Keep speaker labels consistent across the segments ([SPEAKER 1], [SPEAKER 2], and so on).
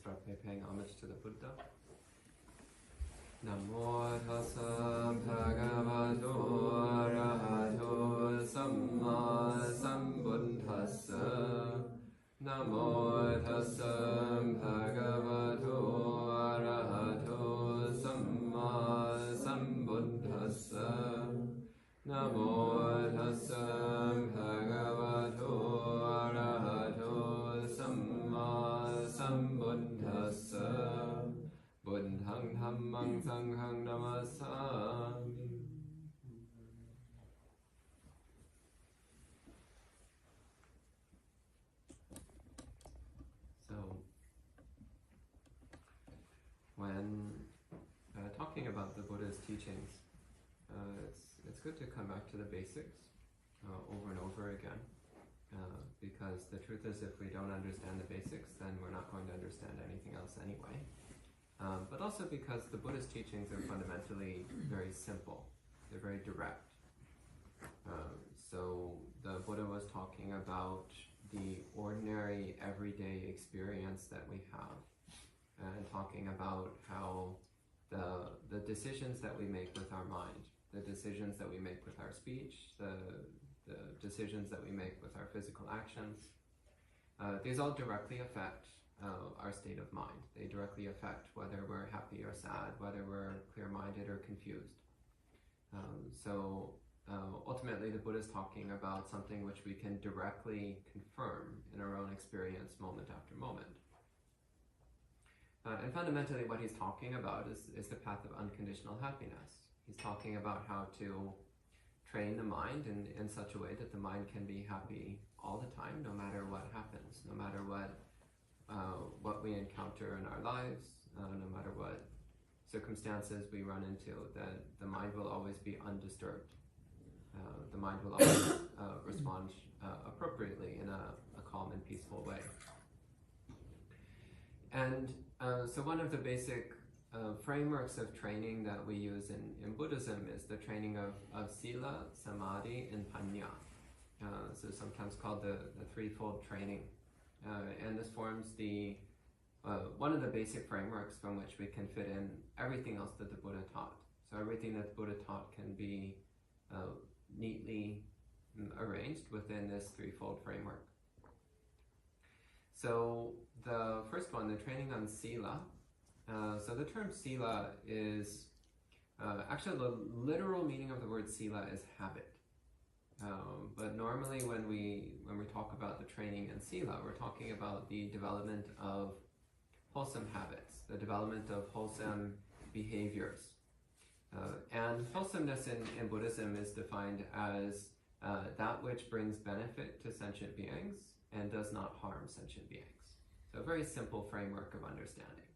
[SPEAKER 1] start by paying homage to the Buddha. Namo tassa bhagavato arahato samma sambuddhassa. Namo tassa bhagavato arahato samma sambuddhassa. Namo tassa bhagavato arahato samma sambuddhassa. Buddhaṃ dhammāṃ saṅghāṃ namasāmi. So, when talking about the Buddha's teachings, it's good to come back to the basics over and over again, because the truth is, if we don't understand the basics, then we're not going to understand anything else anyway. But also because the Buddhist teachings are fundamentally very simple. They're very direct. So the Buddha was talking about the ordinary everyday experience that we have, and talking about how the decisions that we make with our mind, the decisions that we make with our speech, the decisions that we make with our physical actions, these all directly affect our state of mind. They directly affect whether we're happy or sad, whether we're clear-minded or confused. So ultimately the Buddha is talking about something which we can directly confirm in our own experience moment after moment. And fundamentally what he's talking about is the path of unconditional happiness. He's talking about how to train the mind in such a way that the mind can be happy all the time, no matter what happens, no matter what we encounter in our lives, no matter what circumstances we run into, that the mind will always be undisturbed. The mind will always respond appropriately in a calm and peaceful way. And so one of the basic frameworks of training that we use in Buddhism is the training of Sila, Samadhi, and Panya. So sometimes called the threefold training. And this forms one of the basic frameworks from which we can fit in everything else that the Buddha taught. So everything that the Buddha taught can be neatly arranged within this threefold framework. So the first one, the training on Sila. So the term Sila is, actually the literal meaning of the word Sila is habit. But normally when we talk about the training in Sila, we're talking about the development of wholesome habits, the development of wholesome behaviors. And wholesomeness in Buddhism is defined as that which brings benefit to sentient beings and does not harm sentient beings. So a very simple framework of understanding.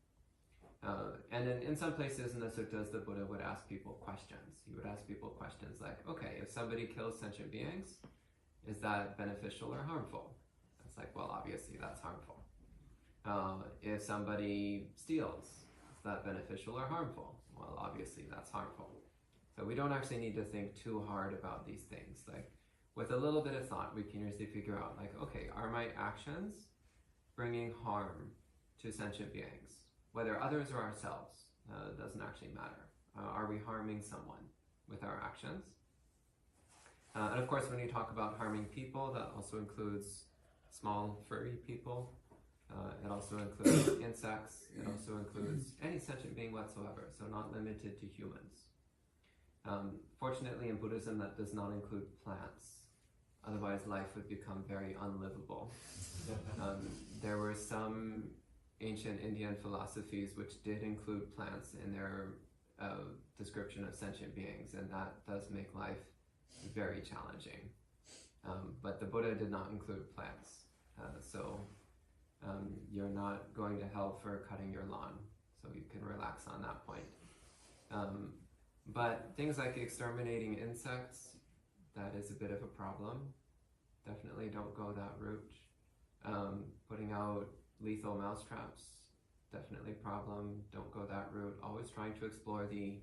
[SPEAKER 1] And in some places in the suttas, the Buddha would ask people questions. He would ask people questions like, okay, if somebody kills sentient beings, is that beneficial or harmful? It's like, well, obviously that's harmful. If somebody steals, is that beneficial or harmful? Well, obviously that's harmful. So we don't actually need to think too hard about these things. Like, with a little bit of thought, we can usually figure out, like, okay, are my actions bringing harm to sentient beings? Whether others or ourselves, doesn't actually matter. Are we harming someone with our actions? And of course, when you talk about harming people, that also includes small, furry people. It also includes insects. It also includes any sentient being whatsoever, so not limited to humans. Fortunately, in Buddhism, that does not include plants. Otherwise, life would become very unlivable. There were some ancient Indian philosophies which did include plants in their description of sentient beings, and that does make life very challenging. But the Buddha did not include plants, so you're not going to hell for cutting your lawn, so you can relax on that point. But things like exterminating insects, that is a bit of a problem. Definitely don't go that route. Putting out lethal mousetraps, definitely problem. Don't go that route. Always trying to explore the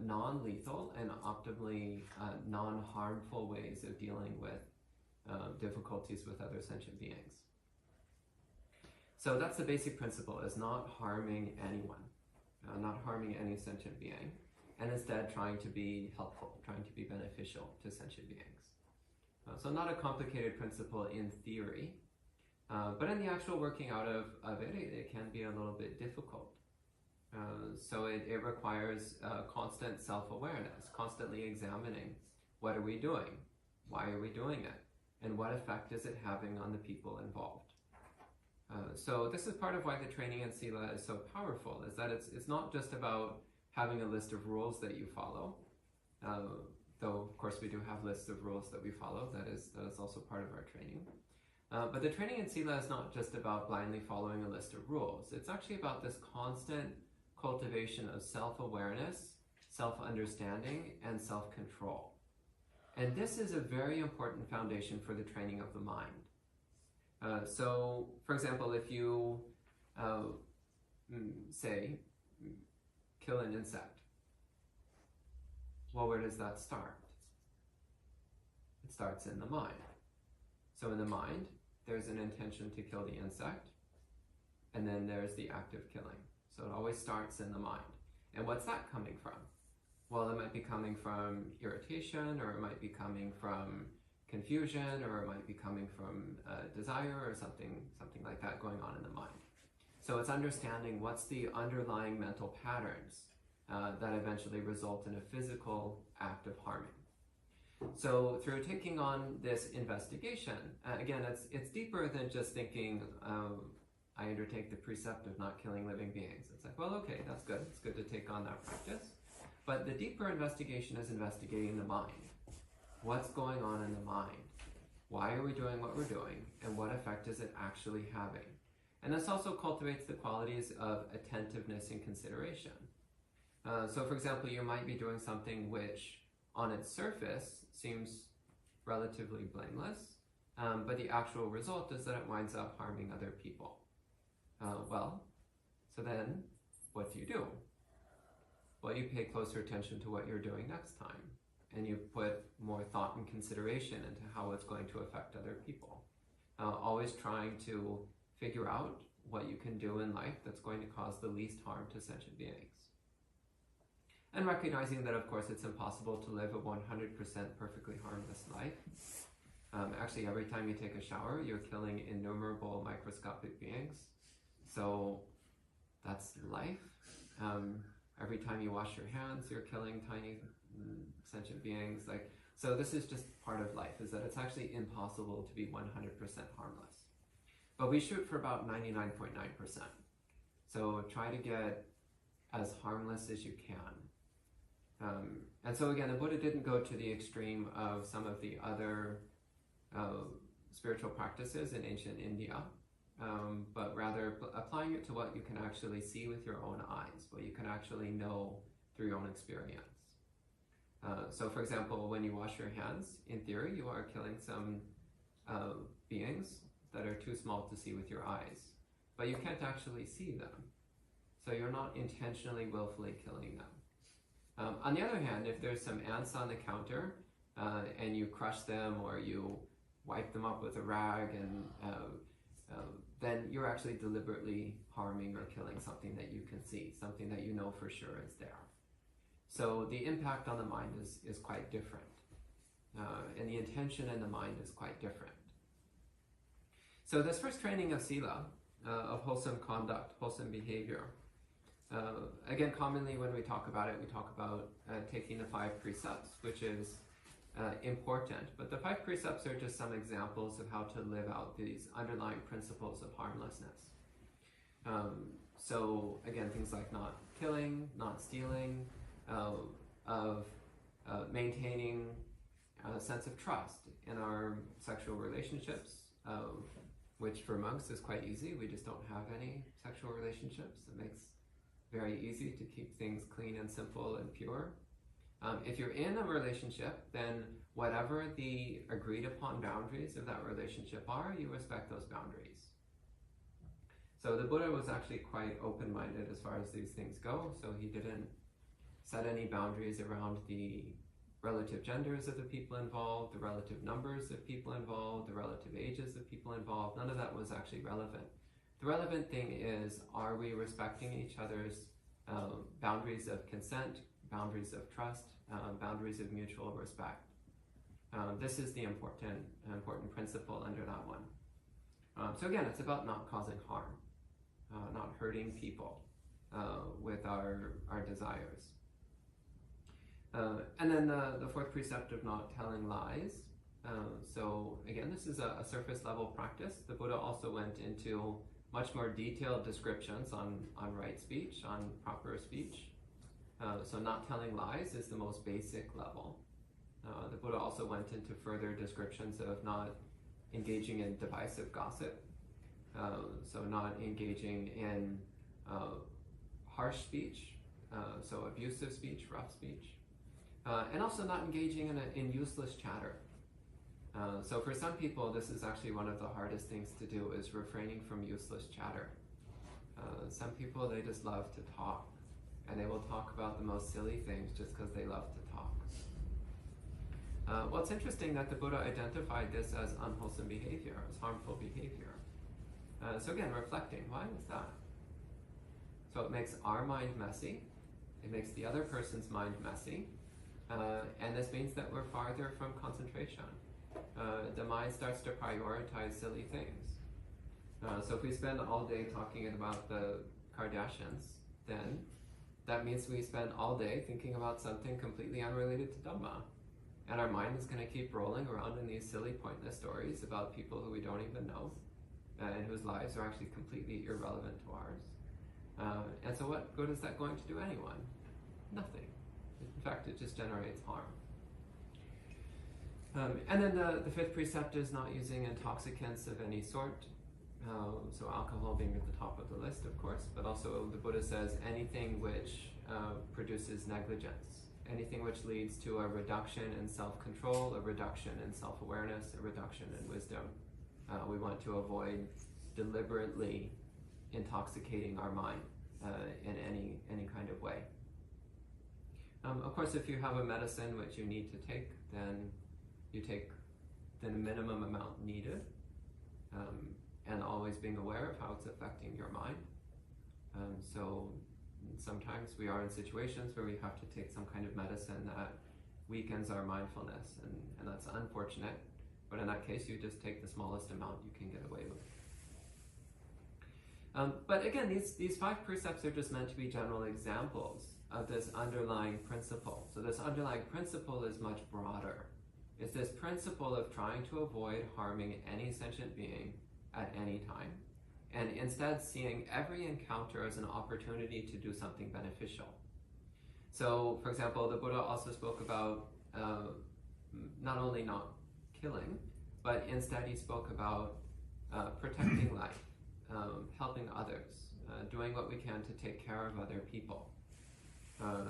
[SPEAKER 1] non-lethal and optimally non-harmful ways of dealing with difficulties with other sentient beings. So that's the basic principle, is not harming anyone, not harming any sentient being, and instead trying to be helpful, trying to be beneficial to sentient beings. So not a complicated principle in theory, but in the actual working out of it, it can be a little bit difficult. So it requires constant self-awareness, constantly examining, what are we doing? Why are we doing it? And what effect is it having on the people involved? So this is part of why the training in Sila is so powerful, is that it's not just about having a list of rules that you follow, though of course we do have lists of rules that we follow. That is also part of our training. But the training in Sila is not just about blindly following a list of rules. It's actually about this constant cultivation of self-awareness, self-understanding, and self-control. And this is a very important foundation for the training of the mind. So, for example, if you, say, kill an insect, well, where does that start? It starts in the mind. So in the mind, there's an intention to kill the insect, and then there's the act of killing. So it always starts in the mind. And what's that coming from? Well, it might be coming from irritation, or it might be coming from confusion, or it might be coming from desire, or something like that going on in the mind. So it's understanding what's the underlying mental patterns that eventually result in a physical act of harming. So through taking on this investigation, again, it's deeper than just thinking, I undertake the precept of not killing living beings. It's like, well, okay, that's good. It's good to take on that practice. But the deeper investigation is investigating the mind. What's going on in the mind? Why are we doing what we're doing? And what effect is it actually having? And this also cultivates the qualities of attentiveness and consideration. So for example, you might be doing something which on its surface seems relatively blameless, but the actual result is that it winds up harming other people. So then what do? Well, you pay closer attention to what you're doing next time, and you put more thought and consideration into how it's going to affect other people. Always trying to figure out what you can do in life that's going to cause the least harm to sentient beings. And recognizing that, of course, it's impossible to live a 100% perfectly harmless life. Actually, every time you take a shower, you're killing innumerable microscopic beings. So that's life. Every time you wash your hands, you're killing tiny sentient beings. So this is just part of life, is that it's actually impossible to be 100% harmless. But we shoot for about 99.9%. So try to get as harmless as you can. And so again, the Buddha didn't go to the extreme of some of the other spiritual practices in ancient India, but rather applying it to what you can actually see with your own eyes, what you can actually know through your own experience. So for example, when you wash your hands, in theory, you are killing some beings that are too small to see with your eyes, but you can't actually see them. So you're not intentionally, willfully killing them. On the other hand, if there's some ants on the counter and you crush them or you wipe them up with a rag, and then you're actually deliberately harming or killing something that you can see, something that you know for sure is there. So the impact on the mind is quite different, and the intention in the mind is quite different. So this first training of Sila, of wholesome conduct, wholesome behavior, again, commonly when we talk about it, we talk about taking the 5 precepts, which is important. But the 5 precepts are just some examples of how to live out these underlying principles of harmlessness. So again, things like not killing, not stealing, of maintaining a sense of trust in our sexual relationships, which for monks is quite easy. We just don't have any sexual relationships. It makes very easy to keep things clean and simple and pure. If you're in a relationship, then whatever the agreed upon boundaries of that relationship are, you respect those boundaries. So the Buddha was actually quite open-minded as far as these things go, so he didn't set any boundaries around the relative genders of the people involved, the relative numbers of people involved, the relative ages of people involved. None of that was actually relevant. The relevant thing is, are we respecting each other's boundaries of consent, boundaries of trust, boundaries of mutual respect? This is the important principle under that one. So again, it's about not causing harm, not hurting people with our desires. And then the fourth precept of not telling lies. So again, this is a surface level practice. The Buddha also went into much more detailed descriptions on right speech, on proper speech. So not telling lies is the most basic level. The Buddha also went into further descriptions of not engaging in divisive gossip. So not engaging in harsh speech, so abusive speech, rough speech. And also not engaging in useless chatter. So for some people, this is actually one of the hardest things to do, is refraining from useless chatter. Some people, they just love to talk, and they will talk about the most silly things just because they love to talk. Well, it's interesting that the Buddha identified this as unwholesome behavior, as harmful behavior. So again, reflecting, why is that? So it makes our mind messy, it makes the other person's mind messy, and this means that we're farther from concentration. The mind starts to prioritize silly things. So if we spend all day talking about the Kardashians, then that means we spend all day thinking about something completely unrelated to Dhamma. And our mind is going to keep rolling around in these silly, pointless stories about people who we don't even know, and whose lives are actually completely irrelevant to ours. And so what good is that going to do anyone? Nothing. In fact, it just generates harm. And then the fifth precept is not using intoxicants of any sort. So alcohol being at the top of the list, of course, but also the Buddha says anything which produces negligence, anything which leads to a reduction in self-control, a reduction in self-awareness, a reduction in wisdom. We want to avoid deliberately intoxicating our mind in any kind of way. Of course, if you have a medicine which you need to take, then you take the minimum amount needed, and always being aware of how it's affecting your mind. So sometimes we are in situations where we have to take some kind of medicine that weakens our mindfulness, and that's unfortunate, but in that case you just take the smallest amount you can get away with. But again, these five precepts are just meant to be general examples of this underlying principle. So this underlying principle is much broader. It's this principle of trying to avoid harming any sentient being at any time, and instead seeing every encounter as an opportunity to do something beneficial. So, for example, the Buddha also spoke about not only not killing, but instead he spoke about protecting life, helping others, doing what we can to take care of other people.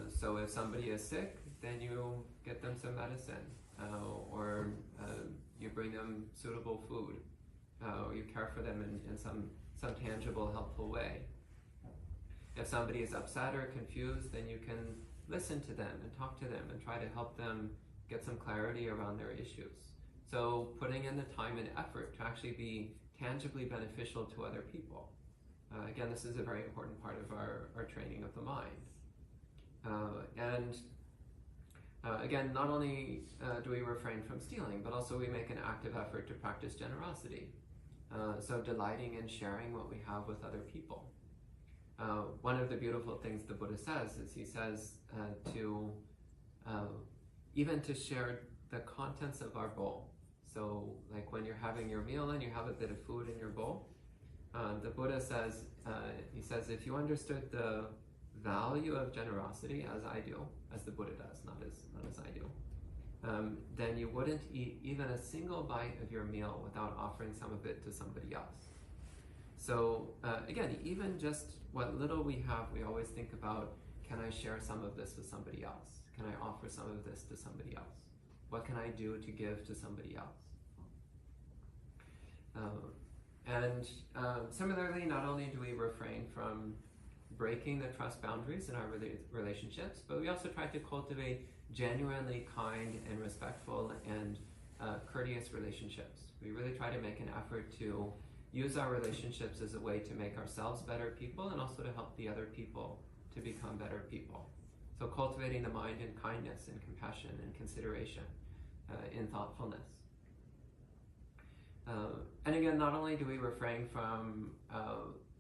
[SPEAKER 1] So if somebody is sick, then you get them some medicine, or you bring them suitable food, or you care for them in some tangible, helpful way. If somebody is upset or confused, then you can listen to them and talk to them and try to help them get some clarity around their issues. So putting in the time and effort to actually be tangibly beneficial to other people. Again, this is a very important part of our training of the mind. Again, not only do we refrain from stealing, but also we make an active effort to practice generosity. So delighting in sharing what we have with other people. One of the beautiful things the Buddha says is he says even to share the contents of our bowl. So like when you're having your meal and you have a bit of food in your bowl, the Buddha says, he says, if you understood the value of generosity as I do, as the Buddha does, not as I do, then you wouldn't eat even a single bite of your meal without offering some of it to somebody else. So again, even just what little we have, we always think about, can I share some of this with somebody else? Can I offer some of this to somebody else? What can I do to give to somebody else? Similarly, not only do we refrain from breaking the trust boundaries in our relationships, but we also try to cultivate genuinely kind and respectful and courteous relationships. We really try to make an effort to use our relationships as a way to make ourselves better people and also to help the other people to become better people. So cultivating the mind in kindness and compassion and consideration, in thoughtfulness. And again, not only do we refrain from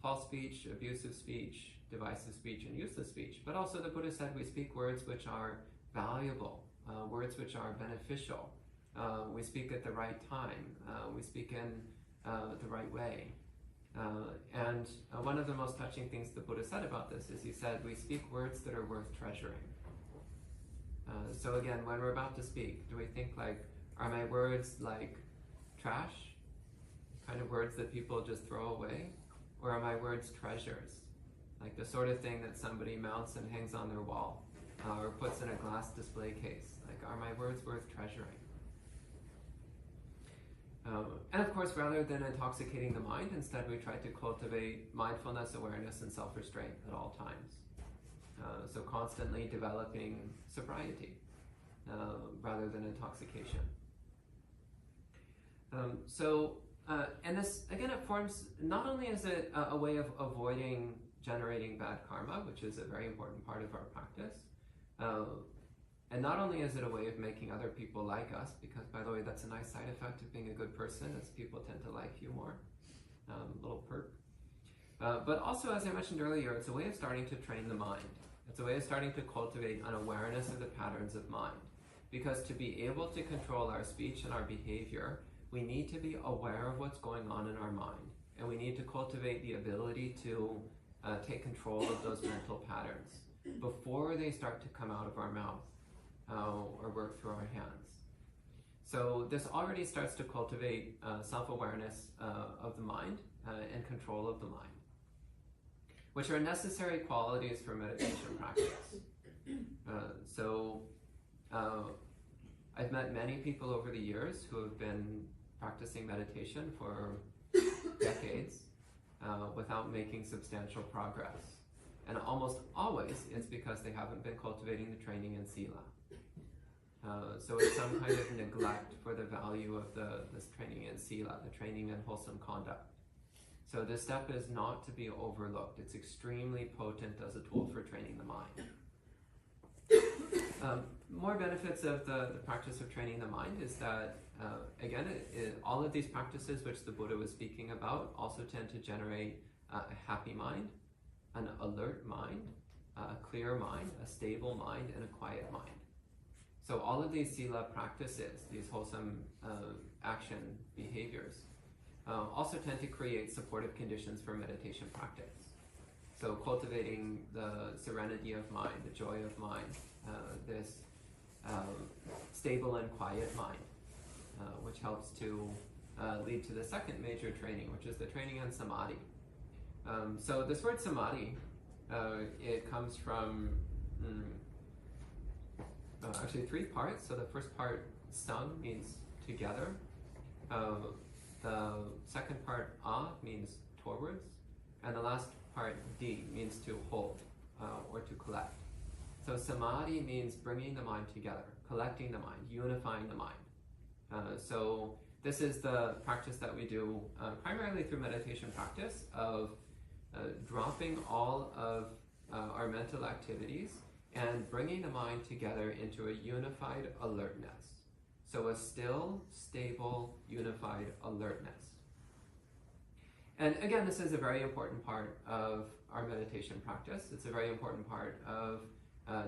[SPEAKER 1] false speech, abusive speech, divisive speech, and useless speech, but also the Buddha said we speak words which are valuable, words which are beneficial. We speak at the right time. We speak in the right way. And one of the most touching things the Buddha said about this is he said, we speak words that are worth treasuring. So again, when we're about to speak, do we think like, are my words like trash? Kind of words that people just throw away? Or are my words treasures? Like the sort of thing that somebody mounts and hangs on their wall, or puts in a glass display case. Like, are my words worth treasuring? And of course, rather than intoxicating the mind, instead we try to cultivate mindfulness, awareness, and self-restraint at all times. So constantly developing sobriety rather than intoxication. And this, again, it forms, not only is it a way of avoiding generating bad karma, which is a very important part of our practice, and not only is it a way of making other people like us, because, by the way, that's a nice side effect of being a good person, as people tend to like you more, little perk. But also, as I mentioned earlier, it's a way of starting to train the mind. It's a way of starting to cultivate an awareness of the patterns of mind. Because to be able to control our speech and our behavior, we need to be aware of what's going on in our mind. And we need to cultivate the ability to take control of those mental patterns before they start to come out of our mouth or work through our hands. So this already starts to cultivate self-awareness of the mind and control of the mind, which are necessary qualities for meditation practice. I've met many people over the years who have been practicing meditation for decades without making substantial progress. And almost always it's because they haven't been cultivating the training in Sila. So it's some kind of neglect for the value of this training in Sila, the training in wholesome conduct. So this step is not to be overlooked. It's extremely potent as a tool for training the mind. More benefits of the practice of training the mind is that, again, all of these practices which the Buddha was speaking about also tend to generate a happy mind, an alert mind, a clear mind, a stable mind, and a quiet mind. So all of these Sila practices, these wholesome action behaviors, also tend to create supportive conditions for meditation practice. So cultivating the serenity of mind, the joy of mind, this stable and quiet mind, which helps to lead to the second major training, which is the training on Samadhi. So this word Samadhi, it comes from actually 3 parts. So the first part, sam, means together. The second part, a, means towards. And the last part, di, means to hold or to collect. So Samadhi means bringing the mind together, collecting the mind, unifying the mind. So this is the practice that we do primarily through meditation practice of dropping all of our mental activities and bringing the mind together into a unified alertness. So a still, stable, unified alertness. And again, this is a very important part of our meditation practice. It's a very important part of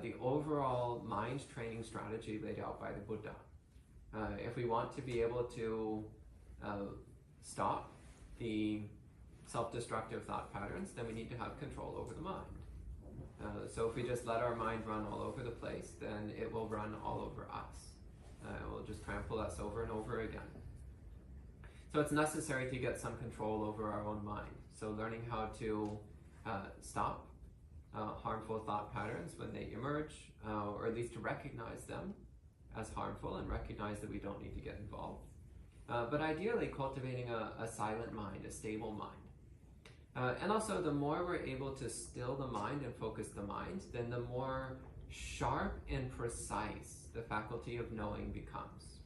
[SPEAKER 1] the overall mind training strategy laid out by the Buddha. If we want to be able to stop the self-destructive thought patterns, then we need to have control over the mind. So if we just let our mind run all over the place, then it will run all over us. It will just trample us over and over again. So it's necessary to get some control over our own mind. So learning how to stop harmful thought patterns when they emerge, or at least to recognize them as harmful and recognize that we don't need to get involved. But ideally cultivating a silent mind, a stable mind. And also the more we're able to still the mind and focus the mind, then the more sharp and precise the faculty of knowing becomes.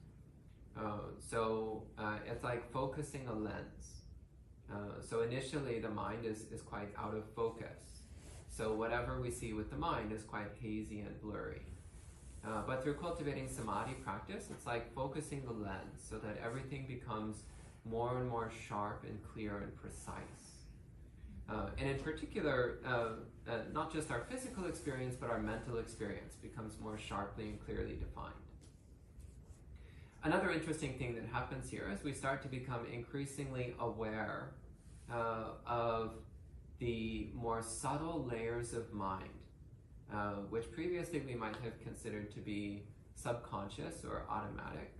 [SPEAKER 1] So it's like focusing a lens. So initially the mind is quite out of focus. So whatever we see with the mind is quite hazy and blurry. But through cultivating Samadhi practice, it's like focusing the lens so that everything becomes more and more sharp and clear and precise. And in particular, not just our physical experience, but our mental experience becomes more sharply and clearly defined. Another interesting thing that happens here is we start to become increasingly aware of the more subtle layers of mind, which previously we might have considered to be subconscious or automatic.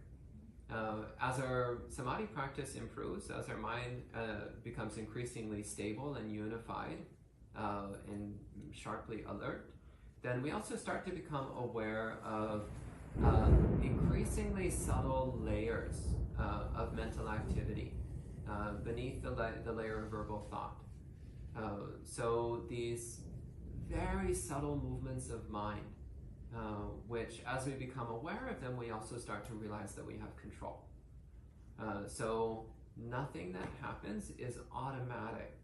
[SPEAKER 1] As our Samadhi practice improves, as our mind becomes increasingly stable and unified and sharply alert, then we also start to become aware of increasingly subtle layers of mental activity beneath the layer of verbal thought. So these very subtle movements of mind, which as we become aware of them, we also start to realize that we have control. So nothing that happens is automatic.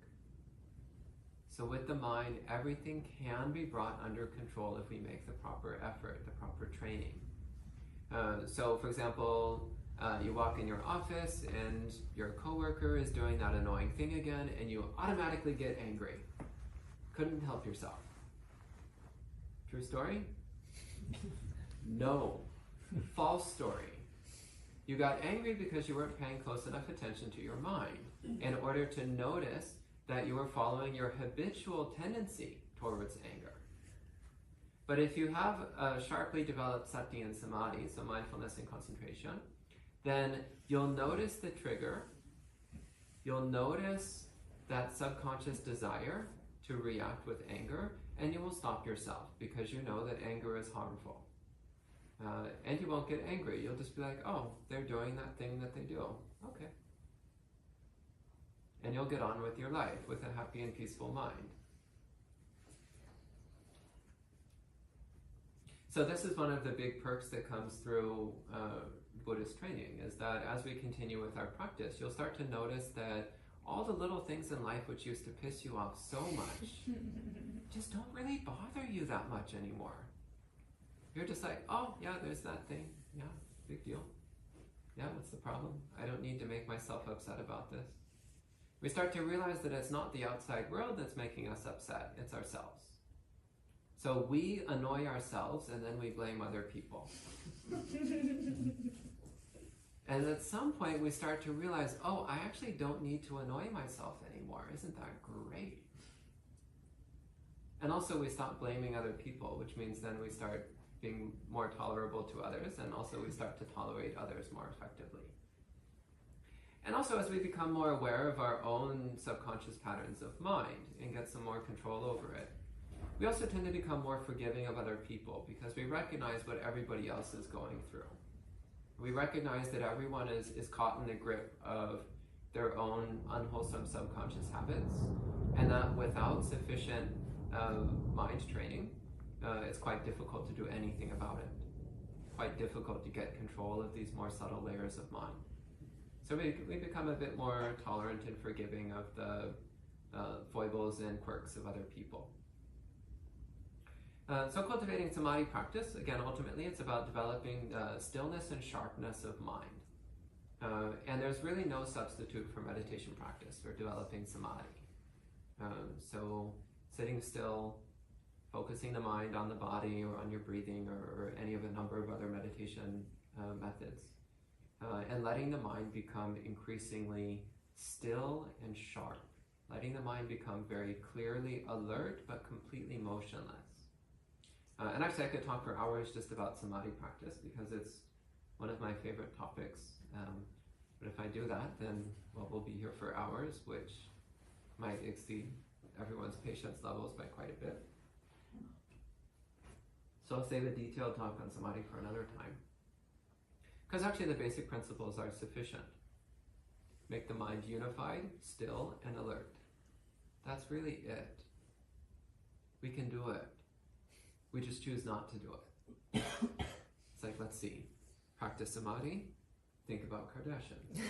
[SPEAKER 1] So with the mind, everything can be brought under control if we make the proper effort, the proper training. So for example, you walk in your office and your coworker is doing that annoying thing again and you automatically get angry. Couldn't help yourself. True story? No. False story. You got angry because you weren't paying close enough attention to your mind in order to notice that you were following your habitual tendency towards anger. But if you have a sharply developed sati and samadhi, so mindfulness and concentration, then you'll notice the trigger, you'll notice that subconscious desire to react with anger, and you will stop yourself because you know that anger is harmful. And you won't get angry. You'll just be like, oh, they're doing that thing that they do. Okay. And you'll get on with your life with a happy and peaceful mind. So this is one of the big perks that comes through Buddhist training, is that as we continue with our practice, you'll start to notice that all the little things in life which used to piss you off so much just don't really bother you that much anymore. You're just like, oh, yeah, there's that thing. Yeah, big deal. Yeah, what's the problem? I don't need to make myself upset about this. We start to realize that it's not the outside world that's making us upset, it's ourselves. So we annoy ourselves and then we blame other people. And at some point we start to realize, oh, I actually don't need to annoy myself anymore. Isn't that great? And also we stop blaming other people, which means then we start being more tolerable to others, and also we start to tolerate others more effectively. And also as we become more aware of our own subconscious patterns of mind and get some more control over it, we also tend to become more forgiving of other people because we recognize what everybody else is going through. We recognize that everyone is caught in the grip of their own unwholesome subconscious habits, and that without sufficient mind training, it's quite difficult to do anything about it. Quite difficult to get control of these more subtle layers of mind. So we become a bit more tolerant and forgiving of the foibles and quirks of other people. So cultivating Samadhi practice, again, ultimately it's about developing stillness and sharpness of mind. And there's really no substitute for meditation practice for developing Samadhi. So sitting still, focusing the mind on the body or on your breathing or any of a number of other meditation methods. And letting the mind become increasingly still and sharp. Letting the mind become very clearly alert but completely motionless. And actually I could talk for hours just about Samadhi practice because it's one of my favorite topics. But if I do that, then well, we'll be here for hours, which might exceed everyone's patience levels by quite a bit. So I'll save a detailed talk on Samadhi for another time. Because actually the basic principles are sufficient. Make the mind unified, still, and alert. That's really it. We can do it. We just choose not to do it. It's like, let's see. Practice Samadhi, think about Kardashians.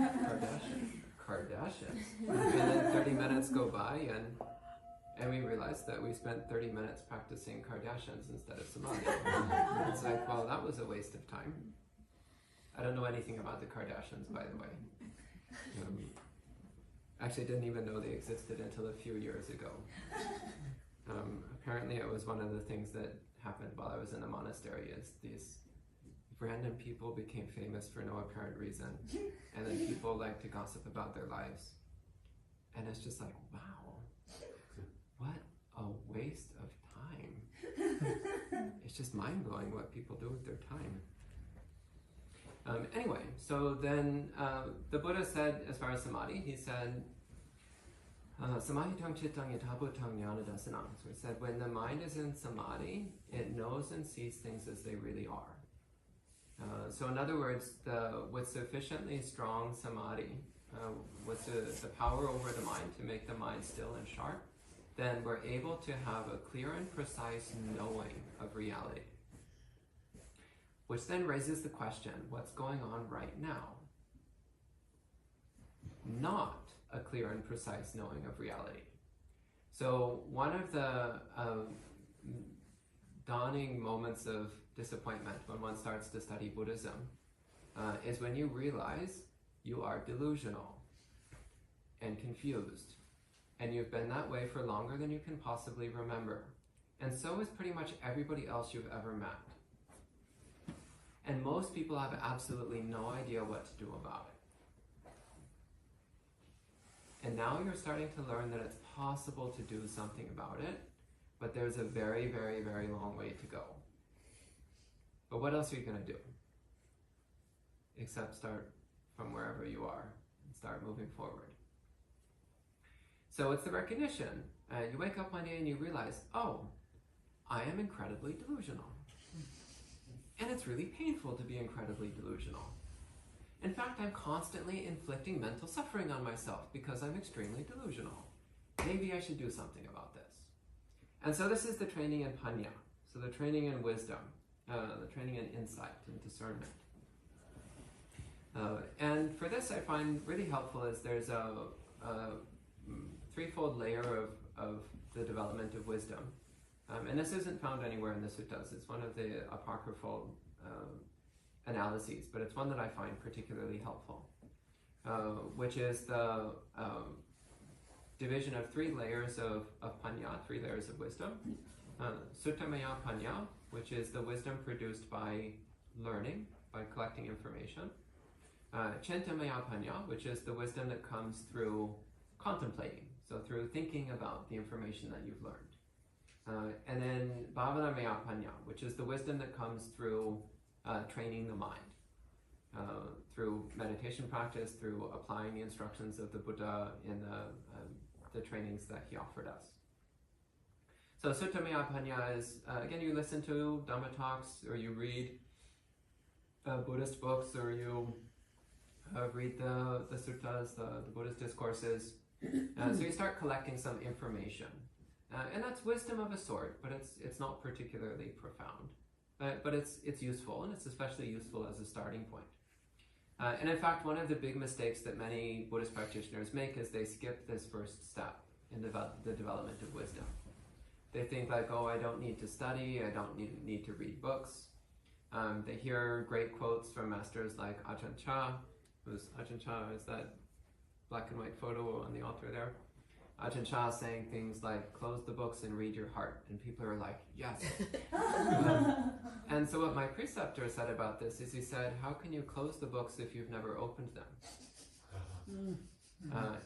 [SPEAKER 1] Kardashian. minutes go by and we realized that we spent 30 minutes practicing Kardashians instead of Samadhi. It's like, well, that was a waste of time. I don't know anything about the Kardashians, by the way. Actually didn't even know they existed until a few years ago. Apparently it was one of the things that happened while I was in the monastery, is these random people became famous for no apparent reason, and then people like to gossip about their lives. And it's just like, wow, what a waste of time. It's just mind-blowing what people do with their time. Anyway, so then the Buddha said, as far as Samadhi, he said, Samadhi tang chittang yatabu tang jnana dasanam. So he said, when the mind is in Samadhi, it knows and sees things as they really are. So in other words, with sufficiently strong Samadhi, with the power over the mind to make the mind still and sharp, then we're able to have a clear and precise knowing of reality. Which then raises the question, what's going on right now? Not a clear and precise knowing of reality. So one of the dawning moments of disappointment when one starts to study Buddhism is when you realize you are delusional and confused. And you've been that way for longer than you can possibly remember. And so is pretty much everybody else you've ever met. And most people have absolutely no idea what to do about it. And now you're starting to learn that it's possible to do something about it, but there's a very, very, very long way to go. But what else are you going to do? Except start from wherever you are and start moving forward. So it's the recognition. You wake up one day and you realize, oh, I am incredibly delusional. And it's really painful to be incredibly delusional. In fact, I'm constantly inflicting mental suffering on myself because I'm extremely delusional. Maybe I should do something about this. And so this is the training in Panya. So the training in wisdom, the training in insight and discernment. And for this I find really helpful is there's a threefold layer of the development of wisdom. And this isn't found anywhere in the suttas. It's one of the apocryphal analyses, but it's one that I find particularly helpful, which is the division of 3 layers of Paññā, 3 layers of wisdom. Suttamaya Paññā, which is the wisdom produced by learning, by collecting information. Cintamaya Paññā, which is the wisdom that comes through contemplating, so through thinking about the information that you've learned. And then Bhavanamaya Paññā, which is the wisdom that comes through training the mind, through meditation practice, through applying the instructions of the Buddha in the trainings that he offered us. So Suttamaya Paññā is, again, you listen to Dhamma talks, or you read Buddhist books, or you read the suttas, the Buddhist discourses. So you start collecting some information. And that's wisdom of a sort, but it's not particularly profound. But it's useful, and it's especially useful as a starting point. And in fact, one of the big mistakes that many Buddhist practitioners make is they skip this first step in the development of wisdom. They think like, oh, I don't need to study, I don't need to read books. They hear great quotes from masters like Ajahn Chah, Ajahn Chah is that black and white photo on the altar there. Ajahn Chah saying things like, close the books and read your heart. And people are like, yes. And so what my preceptor said about this is he said, how can you close the books if you've never opened them?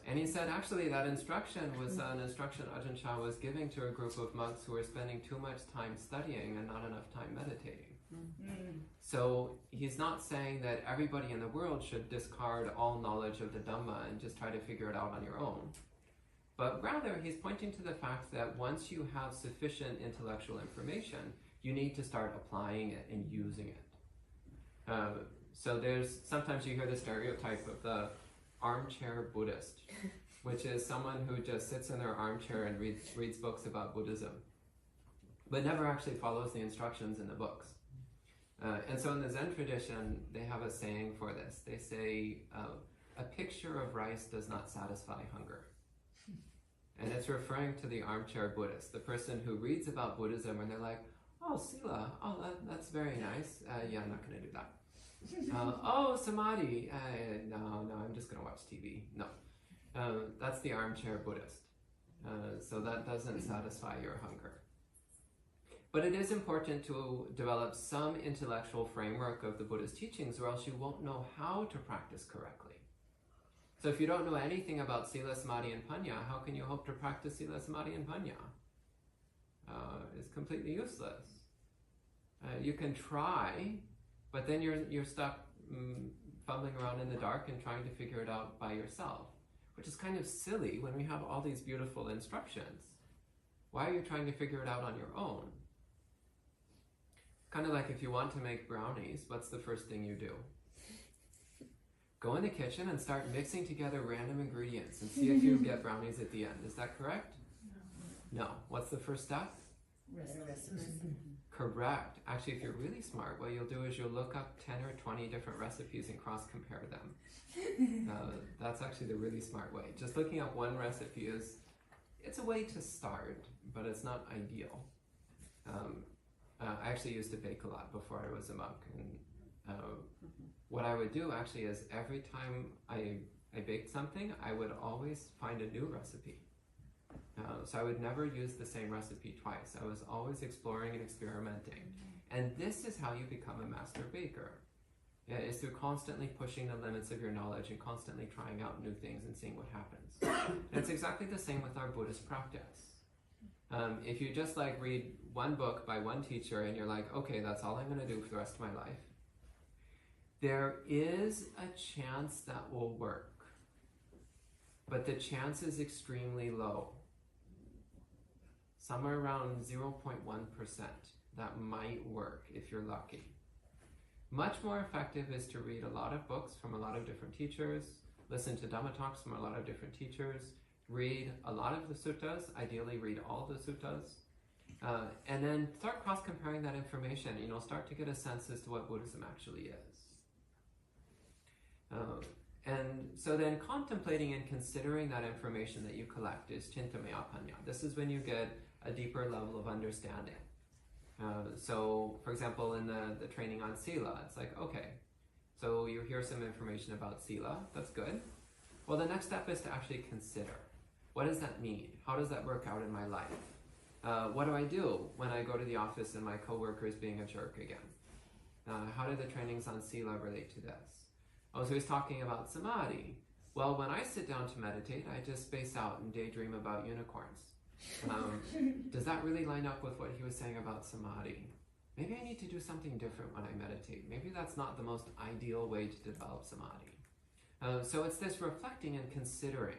[SPEAKER 1] And he said, actually, that instruction was an instruction Ajahn Chah was giving to a group of monks who were spending too much time studying and not enough time meditating. So he's not saying that everybody in the world should discard all knowledge of the Dhamma and just try to figure it out on your own. But rather, he's pointing to the fact that once you have sufficient intellectual information, you need to start applying it and using it. So sometimes you hear the stereotype of the armchair Buddhist, which is someone who just sits in their armchair and reads books about Buddhism, but never actually follows the instructions in the books. And so in the Zen tradition, they have a saying for this. They say, a picture of rice does not satisfy hunger. And it's referring to the armchair Buddhist, the person who reads about Buddhism and they're like, oh, Sila, oh, that's very nice. Yeah, I'm not going to do that. Oh, Samadhi, no, I'm just going to watch TV. No, that's the armchair Buddhist. So that doesn't satisfy your hunger. But it is important to develop some intellectual framework of the Buddha's teachings, or else you won't know how to practice correctly. So if you don't know anything about Sila, Samadhi, and Panya, how can you hope to practice Sila, Samadhi, and Panya? It's completely useless. You can try, but then you're stuck fumbling around in the dark and trying to figure it out by yourself, which is kind of silly when we have all these beautiful instructions. Why are you trying to figure it out on your own? Kind of like if you want to make brownies, what's the first thing you do? Go in the kitchen and start mixing together random ingredients and see if you get brownies at the end. Is that correct? No. What's the first step?
[SPEAKER 2] Recipe.
[SPEAKER 1] Correct. Actually, if you're really smart, what you'll do is you'll look up 10 or 20 different recipes and cross-compare them. That's actually the really smart way. Just looking up one recipe it's a way to start, but it's not ideal. I actually used to bake a lot before I was a monk, and what I would do actually is every time I baked something, I would always find a new recipe. So I would never use the same recipe twice. I was always exploring and experimenting. And this is how you become a master baker. Is through constantly pushing the limits of your knowledge and constantly trying out new things and seeing what happens. And it's exactly the same with our Buddhist practice. If you just read one book by one teacher and you're like, okay, that's all I'm going to do for the rest of my life, there is a chance that will work. But the chance is extremely low. Somewhere around 0.1% that might work if you're lucky. Much more effective is to read a lot of books from a lot of different teachers, listen to Dhamma talks from a lot of different teachers, read a lot of the suttas, ideally read all the suttas, and then start cross-comparing that information. Start to get a sense as to what Buddhism actually is. And so then contemplating and considering that information that you collect is Chintamaya Panya. This is when you get a deeper level of understanding. So, for example, in the training on Sila, it's like, okay, so you hear some information about Sila, that's good. Well, the next step is to actually consider. What does that mean? How does that work out in my life? What do I do when I go to the office and my coworker is being a jerk again? How do the trainings on Sila relate to this? Oh, so he's talking about Samadhi. Well, when I sit down to meditate, I just space out and daydream about unicorns. Does that really line up with what he was saying about Samadhi? Maybe I need to do something different when I meditate. Maybe that's not the most ideal way to develop Samadhi. So it's this reflecting and considering.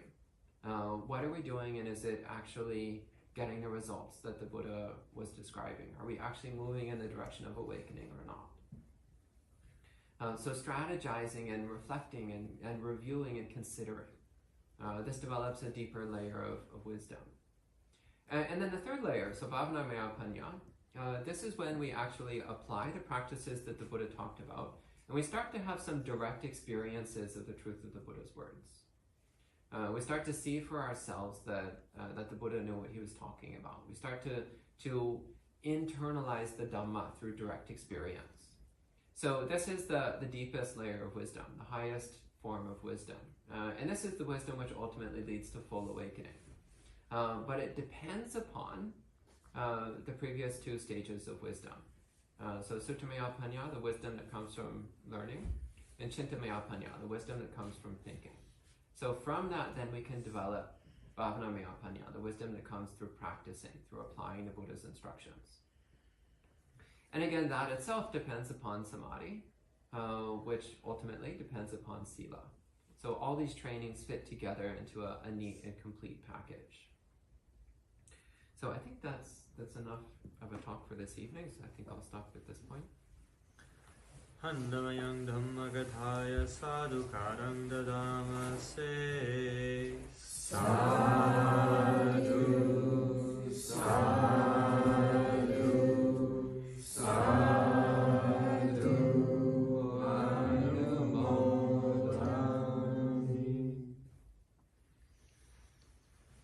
[SPEAKER 1] What are we doing, and is it actually getting the results that the Buddha was describing? Are we actually moving in the direction of awakening or not? So strategizing and reflecting and reviewing and considering. This develops a deeper layer of wisdom. And then the third layer, so Bhavanamaya Panya, this is when we actually apply the practices that the Buddha talked about, and we start to have some direct experiences of the truth of the Buddha's words. We start to see for ourselves that the Buddha knew what he was talking about. We start to internalize the Dhamma through direct experience. So this is the deepest layer of wisdom, the highest form of wisdom. And this is the wisdom which ultimately leads to full awakening. But it depends upon the previous two stages of wisdom. So Suttamaya Panya, the wisdom that comes from learning, and Chintamaya Panya, the wisdom that comes from thinking. So from that, then we can develop Bhavanamaya Panya, the wisdom that comes through practicing, through applying the Buddha's instructions. And again, that itself depends upon Samadhi, which ultimately depends upon Sila. So all these trainings fit together into a neat and complete package. So I think that's enough of a talk for this evening, so I think I'll stop at this point. Handamayang Dhammagathaya Sadhukarang Dadamase